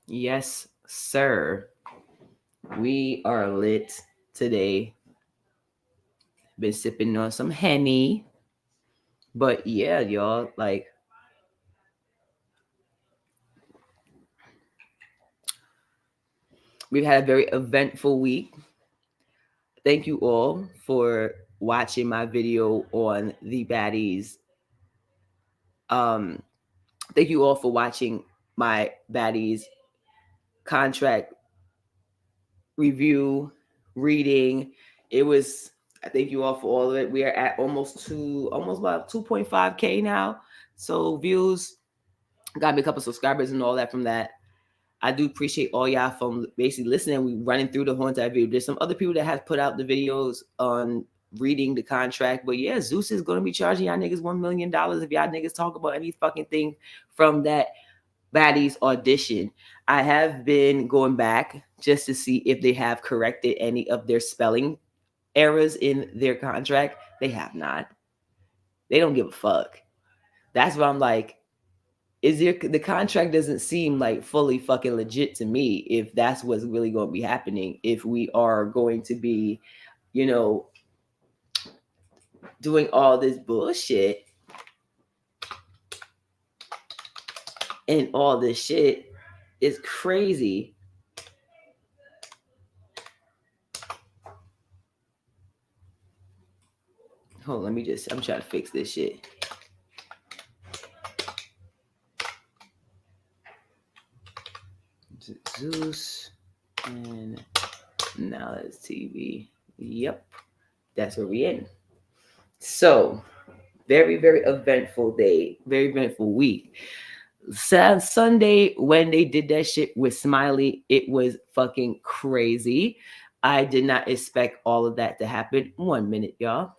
Yes, sir. We are lit today. Been sipping on some Henny. But yeah, y'all, like we've had a very eventful week. Thank you all for watching my video on the baddies. Um, thank you all for watching my baddies contract review, reading. It was, I thank you all for all of it. We are at almost about 2.5K now. So views, got me a couple subscribers and all that from that. I do appreciate all y'all from basically listening. We running through the whole entire video. There's some other people that have put out the videos on reading the contract, but yeah, Zeus is going to be charging y'all niggas $1 million if y'all niggas talk about any fucking thing from that baddies audition. I have been going back just to see if they have corrected any of their spelling errors in their contract. They have not. They don't give a fuck. That's why I'm like, is there the contract doesn't seem like fully fucking legit to me if that's what's really going to be happening, if we are going to be, you know, doing all this bullshit and all this shit is crazy. Hold on, I'm trying to fix this shit. Zeus and now it's TV. Yep, that's where we in. So, very, very eventful day, very eventful week. Sunday, when they did that shit with Smiley, it was fucking crazy. I did not expect all of that to happen. 1 minute, y'all.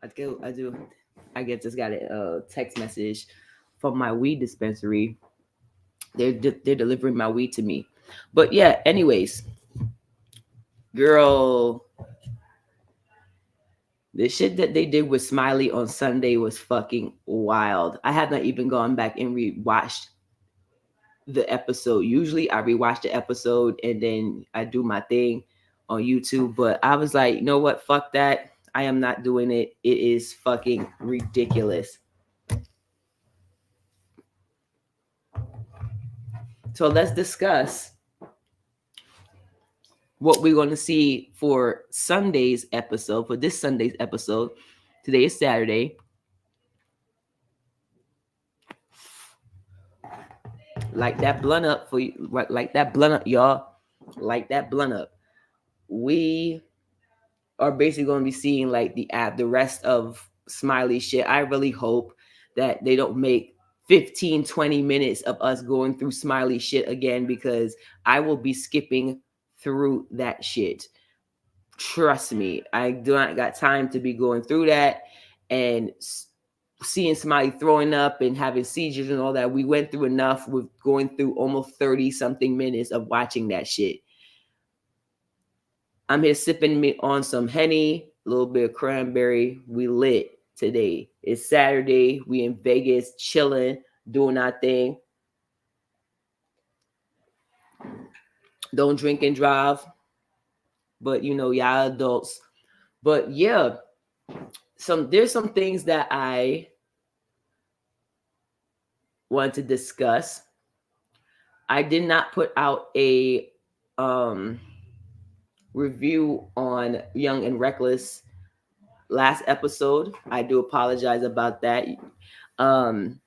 I get just got a text message from my weed dispensary. They're delivering my weed to me. But yeah, anyways, girl, the shit that they did with Smiley on Sunday was fucking wild. I have not even gone back and rewatched the episode. Usually I rewatch the episode and then I do my thing on YouTube. But I was like, you know what? Fuck that. I am not doing it. It is fucking ridiculous. So let's discuss what we're going to see for Sunday's episode, for this Sunday's episode. Today is Saturday. Like that blunt up for you. Like that blunt up, y'all. Like that blunt up. We are basically going to be seeing like the rest of Smiley shit. I really hope that they don't make 15-20 minutes of us going through Smiley shit again, because I will be skipping through that shit. Trust me, I do not got time to be going through that and seeing somebody throwing up and having seizures and all that. We went through enough with going through almost 30 something minutes of watching that shit. I'm here sipping me on some Henny, a little bit of cranberry. We lit today. It's Saturday. We in Vegas chilling, doing our thing. Don't drink and drive, but you know, y'all adults. But yeah, there's some things that I want to discuss. I did not put out a review on Young and Reckless last episode. I do apologize about that. Um,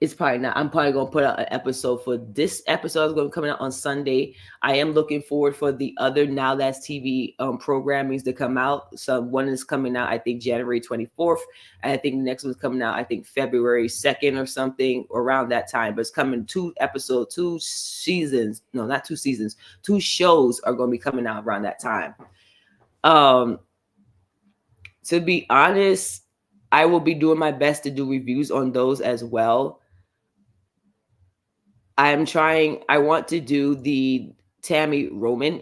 It's probably not. I'm probably gonna put out an episode for this episode. Is going to be coming out on Sunday. I am looking forward for the other Now That's TV programmings to come out. So one is coming out, I think January 24th, and I think the next one's coming out, I think February 2nd or something around that time. But it's coming 2 episodes, 2 seasons. No, not 2 seasons. 2 shows are going to be coming out around that time. To be honest, I will be doing my best to do reviews on those as well. I want to do the Tammy Roman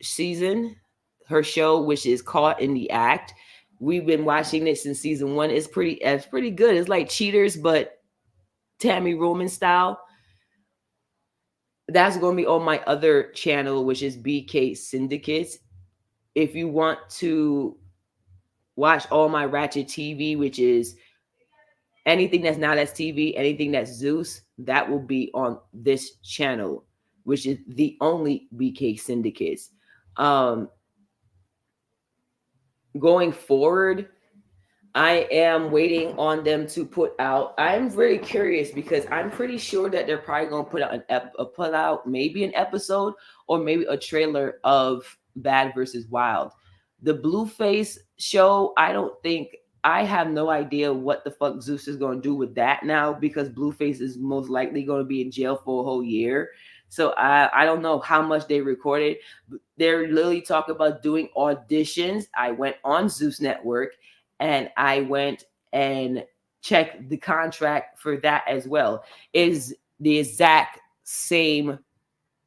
season, her show, which is Caught in the Act. We've been watching it since season 1. It's pretty good. It's like Cheaters, but Tammy Roman style. That's going to be on my other channel, which is BK Syndicates. If you want to watch all my Ratchet TV, which is anything that's Now That's TV, anything that's ZEUs, that will be on this channel, which is the only BK Syndicates. Going forward, I am waiting on them to put out. I'm very curious because I'm pretty sure that they're probably going to put out maybe an episode or maybe a trailer of Bad versus Wild. The Blueface show, I have no idea what the fuck Zeus is going to do with that now, because Blueface is most likely going to be in jail for a whole year. So I don't know how much they recorded. They're literally talking about doing auditions. I went on Zeus Network and I went and checked the contract for that as well. Is the exact same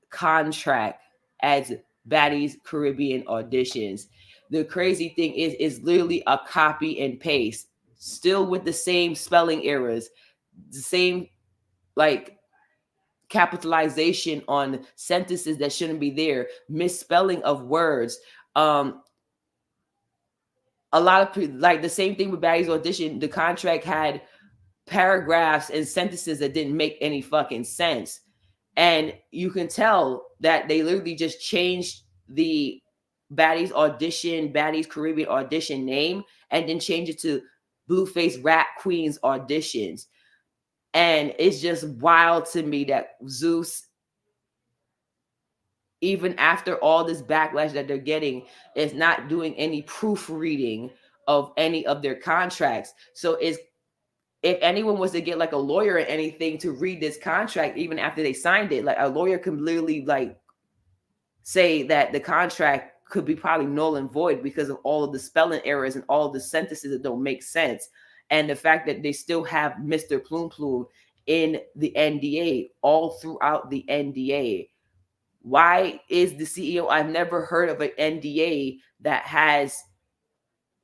contract as Baddies Caribbean auditions. The crazy thing is, it's literally a copy and paste, still with the same spelling errors, the same like capitalization on sentences that shouldn't be there, misspelling of words. A lot of like the same thing with Baddies audition. The contract had paragraphs and sentences that didn't make any fucking sense. And you can tell that they literally just changed the Baddies Caribbean audition name, and then changed it to Blueface Rap Queens auditions. And it's just wild to me that Zeus, even after all this backlash that they're getting, is not doing any proofreading of any of their contracts. So if anyone was to get like a lawyer or anything to read this contract, even after they signed it, like a lawyer could literally like say that the contract could be probably null and void because of all of the spelling errors and all of the sentences that don't make sense. And the fact that they still have Mr. Plume Plume in the NDA, all throughout the NDA. Why is the CEO? I've never heard of an NDA that has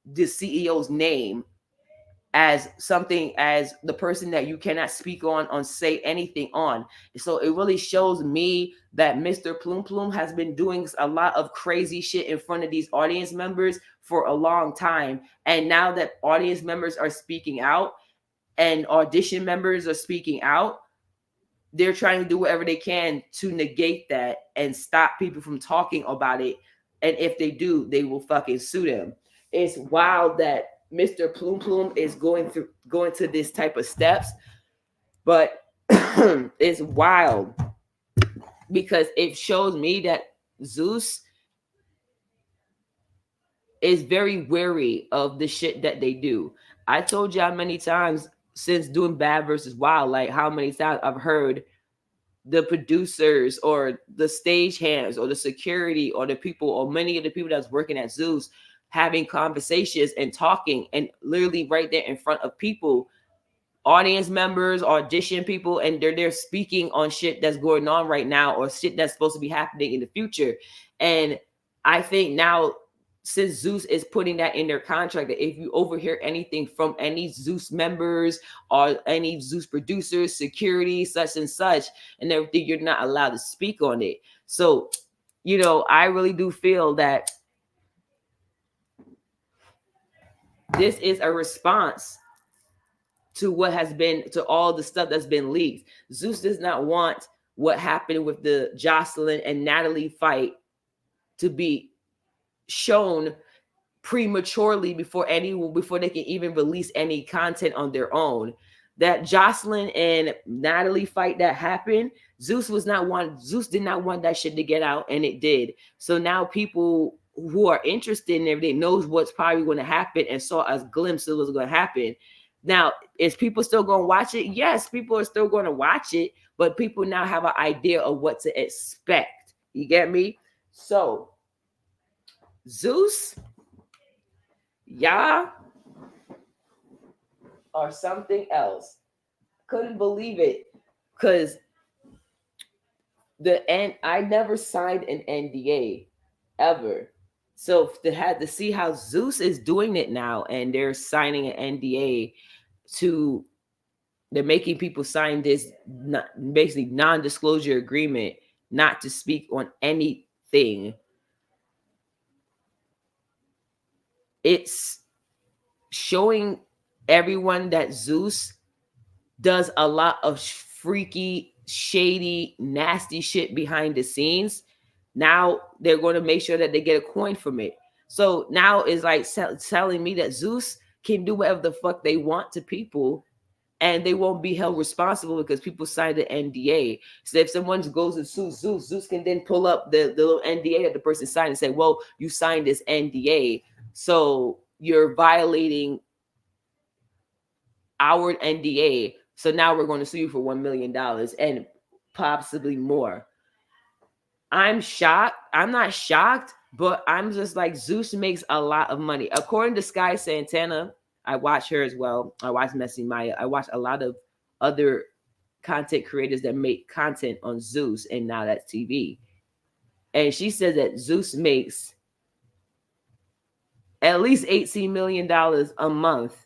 the CEO's name as something, as the person that you cannot speak on say anything on. So it really shows me that Mr. Plume Plume has been doing a lot of crazy shit in front of these audience members for a long time. And now that audience members are speaking out and audition members are speaking out, they're trying to do whatever they can to negate that and stop people from talking about it. And if they do, they will fucking sue them. It's wild that Mr. Plume Plume is going to this type of steps, but it's wild because it shows me that Zeus is very wary of the shit that they do. I told y'all many times since doing Bad versus Wild, like how many times I've heard the producers or the stage hands or the security or the people or many of the people that's working at Zeus having conversations and talking, and literally right there in front of people, audience members, audition people, and they're speaking on shit that's going on right now or shit that's supposed to be happening in the future. And I think now, since Zeus is putting that in their contract, that if you overhear anything from any Zeus members or any Zeus producers, security, such and such, and everything, you're not allowed to speak on it. So, I really do feel that this is a response to what has been, to all the stuff that's been leaked. Zeus does not want what happened with the Jocelyn and Natalie fight to be shown prematurely before they can even release any content on their own. that Jocelyn and Natalie fight that happened, Zeus did not want that shit to get out, and it did. So now people who are interested in everything knows what's probably going to happen and saw a glimpse of what's going to happen. Now, is people still going to watch it? Yes, people are still going to watch it, but people now have an idea of what to expect. You get me? So, Zeus, y'all are something else. Couldn't believe it, because I never signed an NDA ever. So to see how Zeus is doing it now, and they're signing an NDA to, they're making people sign this basically non-disclosure agreement not to speak on anything. It's showing everyone that Zeus does a lot of freaky, shady, nasty shit behind the scenes. Now they're going to make sure that they get a coin from it. So now it's like telling me that Zeus can do whatever the fuck they want to people, and they won't be held responsible because people signed the NDA. So if someone goes and sues Zeus, Zeus can then pull up the little NDA that the person signed and say, well, you signed this NDA, so you're violating our NDA. So now we're going to sue you for $1 million and possibly more. I'm shocked. I'm not shocked, but I'm just like, Zeus makes a lot of money. According to Sky Santana, I watch her as well. I watch Messy Maya. I watch a lot of other content creators that make content on Zeus, and now that's TV. And she says that Zeus makes at least $18 million a month.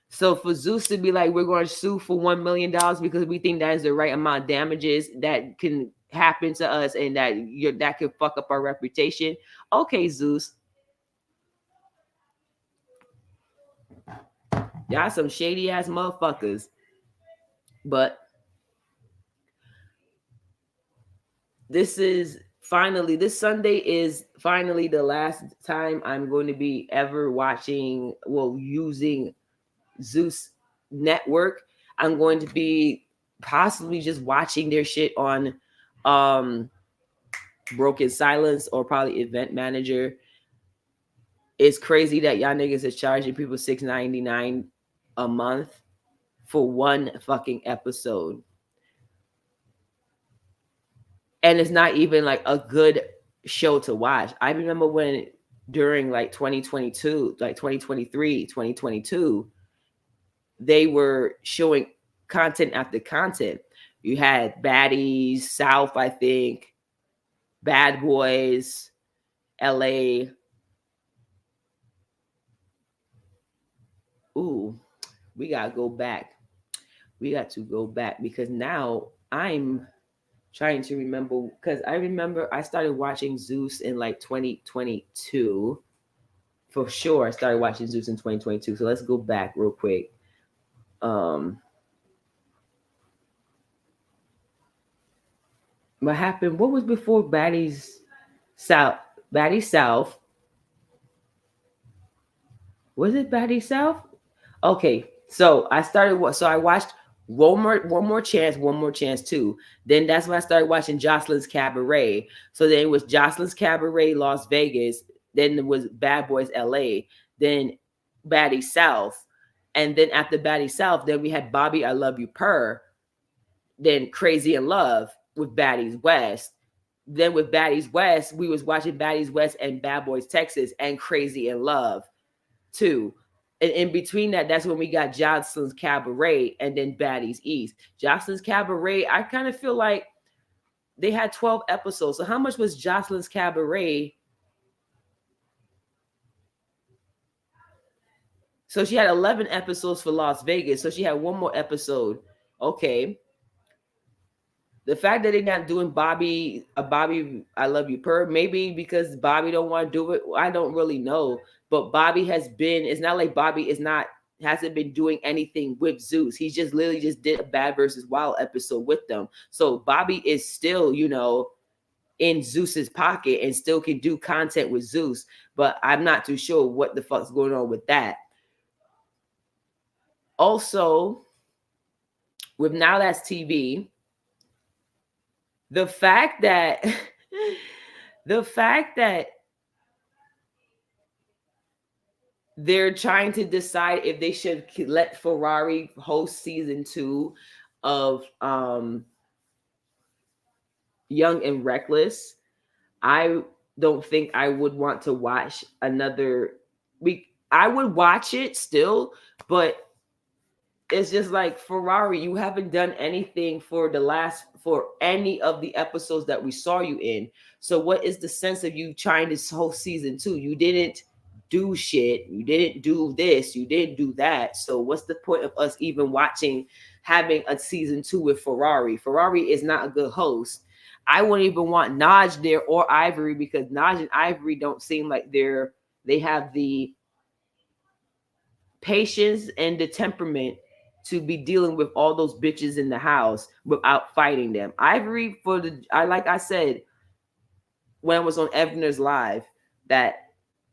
So for Zeus to be like, we're going to sue for $1 million because we think that is the right amount of damages that can happen to us, and that could fuck up our reputation. Okay, Zeus. Y'all some shady ass motherfuckers. But this Sunday is finally the last time I'm going to be ever using Zeus network. I'm going to be possibly just watching their shit on Broken Silence or probably Event Manager. It's crazy that y'all niggas is charging people $6.99 a month for one fucking episode. And it's not even like a good show to watch. I remember when during like 2022, like 2023, 2022, they were showing content after content. You had Baddies, South, I think, Bad Boys, LA. Ooh, we got to go back. We got to go back because now I'm trying to remember, because I remember I started watching Zeus in like 2022. For sure, I started watching Zeus in 2022. So let's go back real quick. What happened? What was before Baddies South? Baddies South. Was it Baddies South? Okay, so I watched One More Chance 2. Then that's when I started watching Jocelyn's Cabaret. So then it was Jocelyn's Cabaret Las Vegas. Then it was Bad Boys LA. Then Baddies South. And then after Baddies South, then we had Bobby I Love You Purr. Then Crazy in Love with Baddies West. Then with Baddies West, we was watching Baddies West and Bad Boys Texas and Crazy in Love too. And in between that, that's when we got Jocelyn's Cabaret and then Baddies East. Jocelyn's Cabaret, I kind of feel like they had 12 episodes. So how much was Jocelyn's Cabaret? So she had 11 episodes for Las Vegas. So she had one more episode. Okay. The fact that they're not doing Bobby I Love You Purr, maybe because Bobby don't want to do it. I don't really know. But Bobby it's not like Bobby hasn't been doing anything with Zeus. He just literally just did a Bad versus Wild episode with them. So Bobby is still, in Zeus's pocket and still can do content with Zeus. But I'm not too sure what the fuck's going on with that. Also, with Now That's TV, the fact that the fact that they're trying to decide if they should let Ferrari host season 2 of Young and Reckless. I don't think I would want to watch another week. I would watch it still, but it's just like, Ferrari, you haven't done anything for any of the episodes that we saw you in. So what is the sense of you trying this whole season 2? You didn't do shit. You didn't do this. You didn't do that. So what's the point of us even watching, having a season 2 with Ferrari? Ferrari is not a good host. I wouldn't even want Naj there or Ivory, because Naj and Ivory don't seem like they have the patience and the temperament to be dealing with all those bitches in the house without fighting them. Ivory, like I said when I was on Evner's Live, that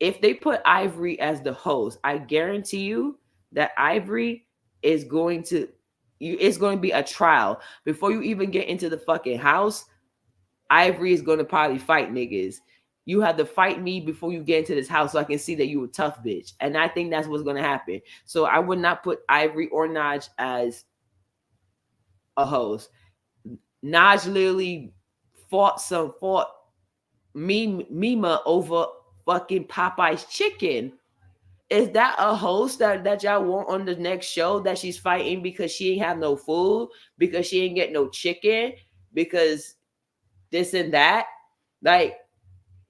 if they put Ivory as the host, I guarantee you that Ivory is going to it's going to be a trial before you even get into the fucking house. Ivory is going to probably fight niggas. You have to fight me before you get into this house so I can see that you a tough bitch. And I think that's what's going to happen. So I would not put Ivory or Naj as a host. Naj literally fought Mima over fucking Popeye's chicken. Is that a host that y'all want on the next show, that she's fighting because she ain't have no food, because she ain't get no chicken, because this and that? Like,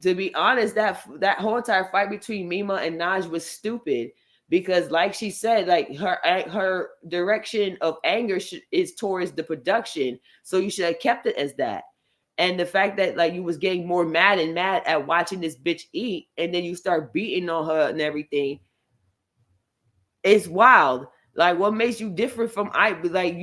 to be honest, that whole entire fight between Mima and Naj was stupid, because like she said, like her direction of anger is towards the production, so you should have kept it as that. And the fact that like you was getting more mad and mad at watching this bitch eat, and then you start beating on her and everything, it's wild. Like, what makes you different from Ivory? Like,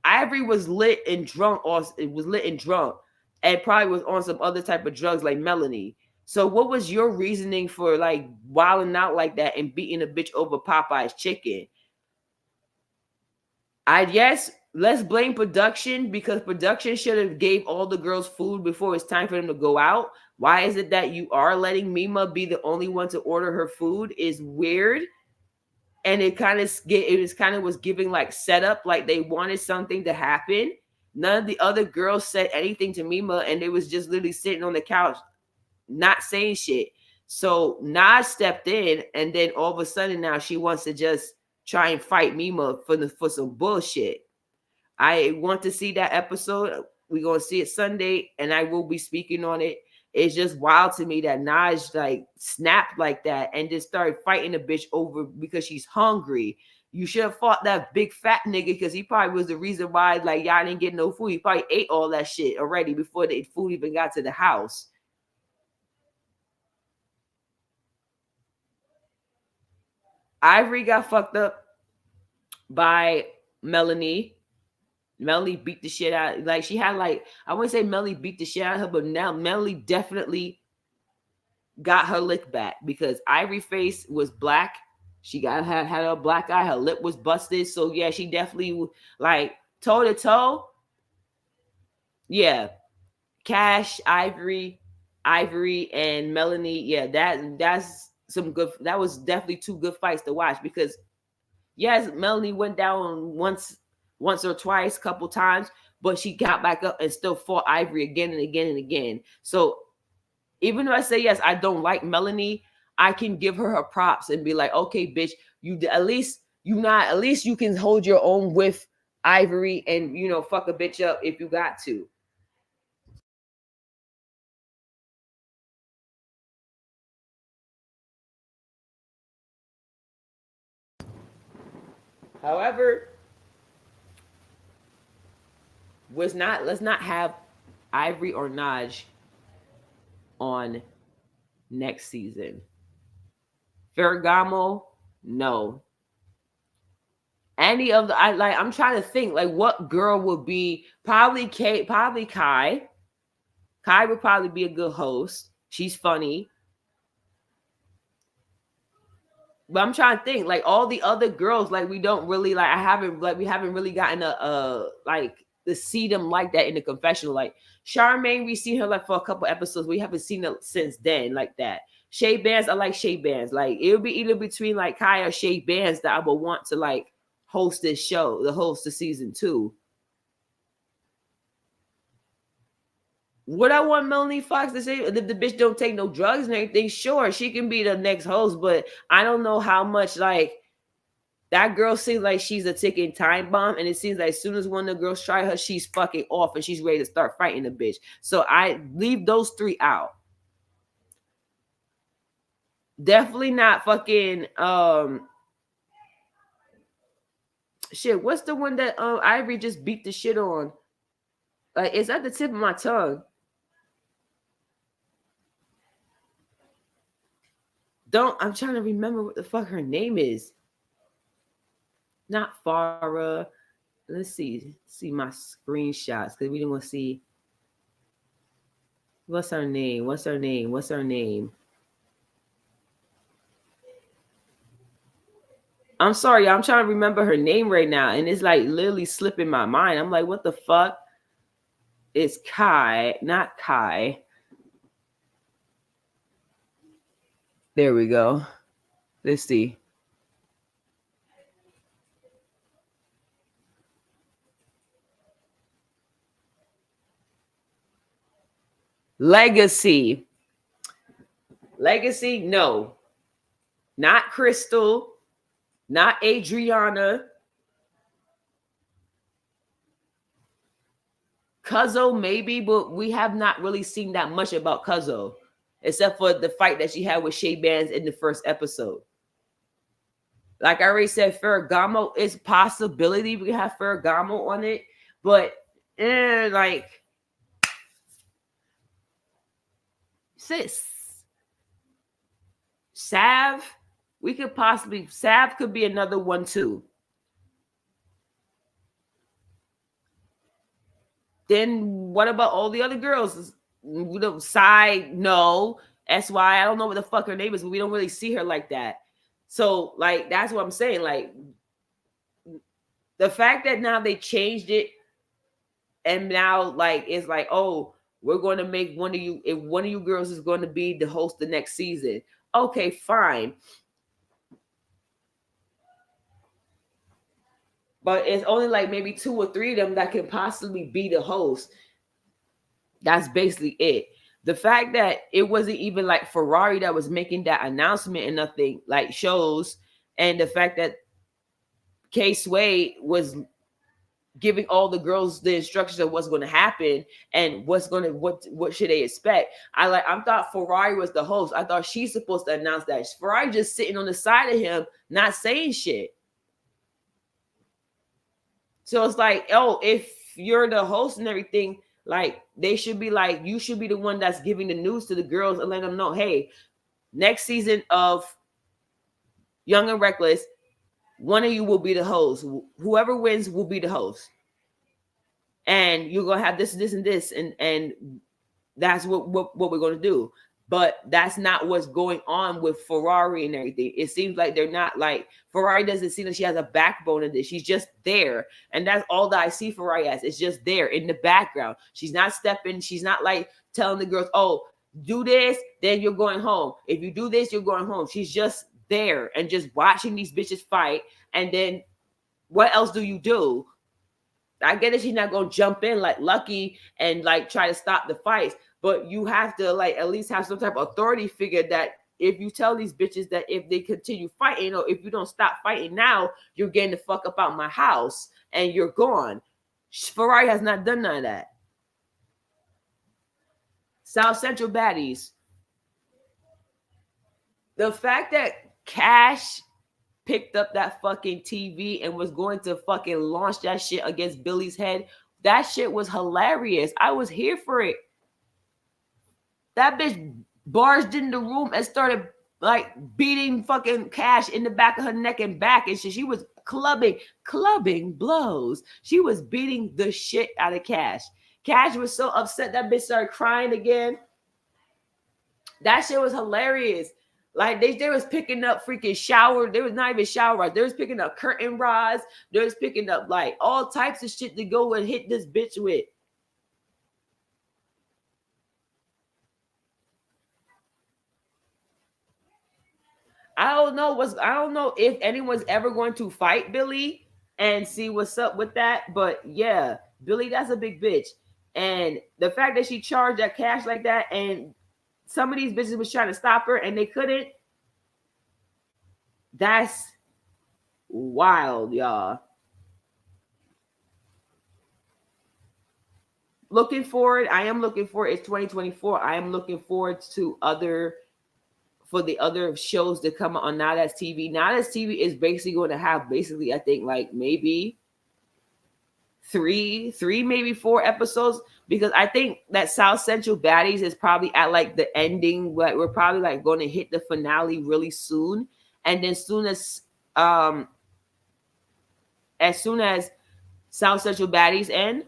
Ivory was lit and drunk, or it was lit and drunk, and probably was on some other type of drugs like Melanie. So what was your reasoning for like wilding out like that and beating a bitch over Popeye's chicken? I guess let's blame production, because production should have gave all the girls food before it's time for them to go out. Why is it that you are letting Mima be the only one to order her food? Is weird. And it was giving like setup, like they wanted something to happen. None of the other girls said anything to Mima, and they was just literally sitting on the couch not saying shit. So Naj stepped in, and then all of a sudden now she wants to just try and fight Mima for some bullshit. I want to see that episode. We're gonna see it Sunday, and I will be speaking on it. It's just wild to me that Naj like snapped like that and just started fighting a bitch over because she's hungry. You should have fought that big fat nigga, because he probably was the reason why like y'all didn't get no food. He probably ate all that shit already before the food even got to the house. Ivory got fucked up by Melanie. Melanie beat the shit out. Like, she had like, I wouldn't say Melanie beat the shit out of her, but now Melanie definitely got her lick back, because Ivory face was black. She had a black eye. Her lip was busted. So yeah, she definitely like toe to toe. Yeah, Cash, Ivory, and Melanie. Yeah, that's some good. That was definitely two good fights to watch, because yes, Melanie went down once or twice, couple times, but she got back up and still fought Ivory again and again and again. So even though I say yes, I don't like Melanie, I can give her props and be like, okay, bitch, at least you can hold your own with Ivory, and fuck a bitch up if you got to. However, let's not have Ivory or Naj on next season. Ferragamo, no. Any of the I'm trying to think like what girl would be, probably Kate, probably Kai. Kai would probably be a good host. She's funny. But I'm trying to think, like all the other girls, like we don't really like. We haven't really gotten a like to see them like that in the confessional. Like Charmaine, we seen her like for a couple episodes. We haven't seen her since then like that. Shay Bands, I like Shay Bands. Like it would be either between like Kaya or Shay Bands that I would want to like host this show, the host of season 2. What I want Melanie Fox to say, if the bitch don't take no drugs and everything, sure, she can be the next host, but I don't know how much like that girl seems like she's a ticking time bomb, and it seems like as soon as one of the girls try her, she's fucking off and she's ready to start fighting the bitch. So I leave those 3 out. Definitely not fucking shit. What's the one that Ivory just beat the shit on? Like it's at the tip of my tongue. I'm trying to remember what the fuck her name is. Not Farah. Let's see my screenshots because we didn't want to see. What's her name? I'm sorry, I'm trying to remember her name right now, and it's like literally slipping my mind. I'm like, what the fuck? It's Kai, not Kai. There we go. Let's see. Legacy, no. Not Crystal, not Adriana. Cuzzo, maybe, but we have not really seen that much about Cuzzo, except for the fight that she had with Shay Bands in the first episode. Like I already said, Ferragamo is possibility. We have Ferragamo on it, but like sis, Sav, we could possibly Sav could be another one too. Then what about all the other girls? We don't side no. SY, I don't know what the fuck her name is, but we don't really see her like that. So like that's what I'm saying. Like the fact that now they changed it, and now like it's like, oh, we're going to make one of you, if one of you girls is going to be the host the next season. Okay, fine. But it's only like maybe 2 or 3 of them that can possibly be the host. That's basically it. The fact that it wasn't even like Ferrari that was making that announcement and nothing like shows, and the fact that K Sway was giving all the girls the instructions of what's going to happen and what should they expect. I thought Ferrari was the host. I thought she's supposed to announce that. Ferrari just sitting on the side of him, not saying shit. So it's like, oh, if you're the host and everything, like they should be like, you should be the one that's giving the news to the girls and let them know, hey, next season of Young and Reckless, one of you will be the host. Whoever wins will be the host. And you're gonna have this, and this, and that's what we're gonna do. But that's not what's going on with Ferrari and everything. It seems like they're not like Ferrari doesn't seem like she has a backbone in this. She's just there. And that's all that I see Ferrari as. It's just there in the background. She's not stepping. She's not like telling the girls, oh, do this, then you're going home. If you do this, you're going home. She's just there and just watching these bitches fight. And then what else do you do? I get it. She's not going to jump in like Lucky and like try to stop the fights. But you have to like at least have some type of authority figure that if you tell these bitches that if they continue fighting or if you don't stop fighting now, you're getting the fuck up out my house and you're gone. Ferrari has not done none of that. South Central baddies. The fact that Cash picked up that fucking TV and was going to fucking launch that shit against Billy's head, that shit was hilarious. I was here for it. That bitch barged in the room and started like beating fucking Cash in the back of her neck and back and shit. She was clubbing blows. She was beating the shit out of Cash. Cash was so upset that bitch started crying again. That shit was hilarious. Like they was picking up freaking shower. There was not even shower rods. They was picking up curtain rods. They was picking up like all types of shit to go and hit this bitch with. I don't know if anyone's ever going to fight Billy and see what's up with that. But yeah, Billy, that's a big bitch. And the fact that she charged that cash like that, and some of these bitches was trying to stop her and they couldn't, that's wild, y'all. Looking forward, I am looking forward. It's 2024. I am looking forward to other for the other shows to come on Now That's TV. Now That's TV is basically going to have basically, I think, like maybe three, maybe 4 episodes, because I think that South Central Baddies is probably at like the ending. But we're probably like going to hit the finale really soon, and then um as soon as South Central Baddies end,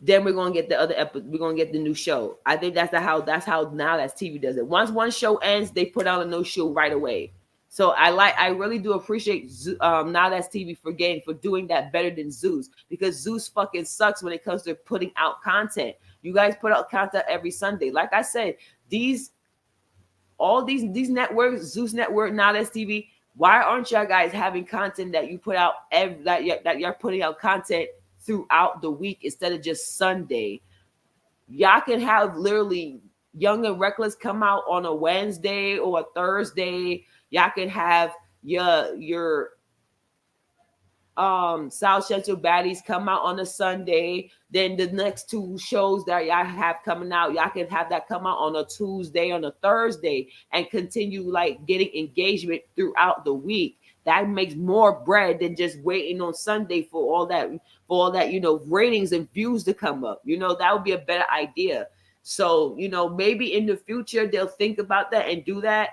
then we're gonna get the other episode. We're gonna get the new show. I think that's how Now That's TV does it. Once one show ends, they put out a new show right away. So I really do appreciate Now That's TV for doing that better than ZEUs, because ZEUs fucking sucks when it comes to putting out content. You guys put out content every Sunday. Like I said, all these networks, ZEUs Network, Now That's TV. Why aren't y'all guys having content that you put out that you're putting out content throughout the week instead of just Sunday? Y'all can have literally Young and Reckless come out on a Wednesday or a Thursday. Y'all can have your South Central Baddies come out on a Sunday. Then the next 2 shows that y'all have coming out, y'all can have that come out on a Tuesday, on a Thursday, and continue like getting engagement throughout the week. That makes more bread than just waiting on Sunday for all that, ratings and views to come up. That would be a better idea. So, maybe in the future they'll think about that and do that.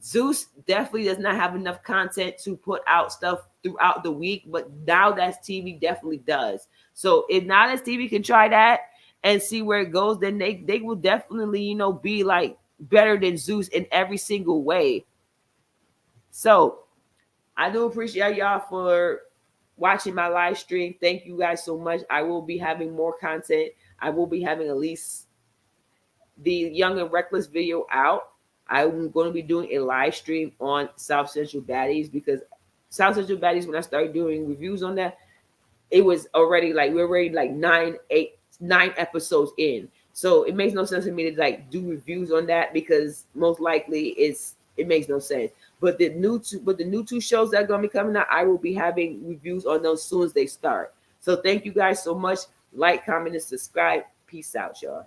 ZEUs definitely does not have enough content to put out stuff throughout the week, but Now That's TV definitely does. So if Now That's TV can try that and see where it goes, then they will definitely, be like better than ZEUs in every single way. So I do appreciate y'all for watching my live stream. Thank you guys so much. I will be having more content. I will be having at least the Young and Reckless video out. I'm going to be doing a live stream on South Central Baddies, because South Central Baddies, when I started doing reviews on that, it was already like we're already like 9 episodes in. So it makes no sense to me to like do reviews on that, because most likely it makes no sense. But the new two shows that are going to be coming out, I will be having reviews on those as soon as they start. So thank you guys so much. Like, comment, and subscribe. Peace out, y'all.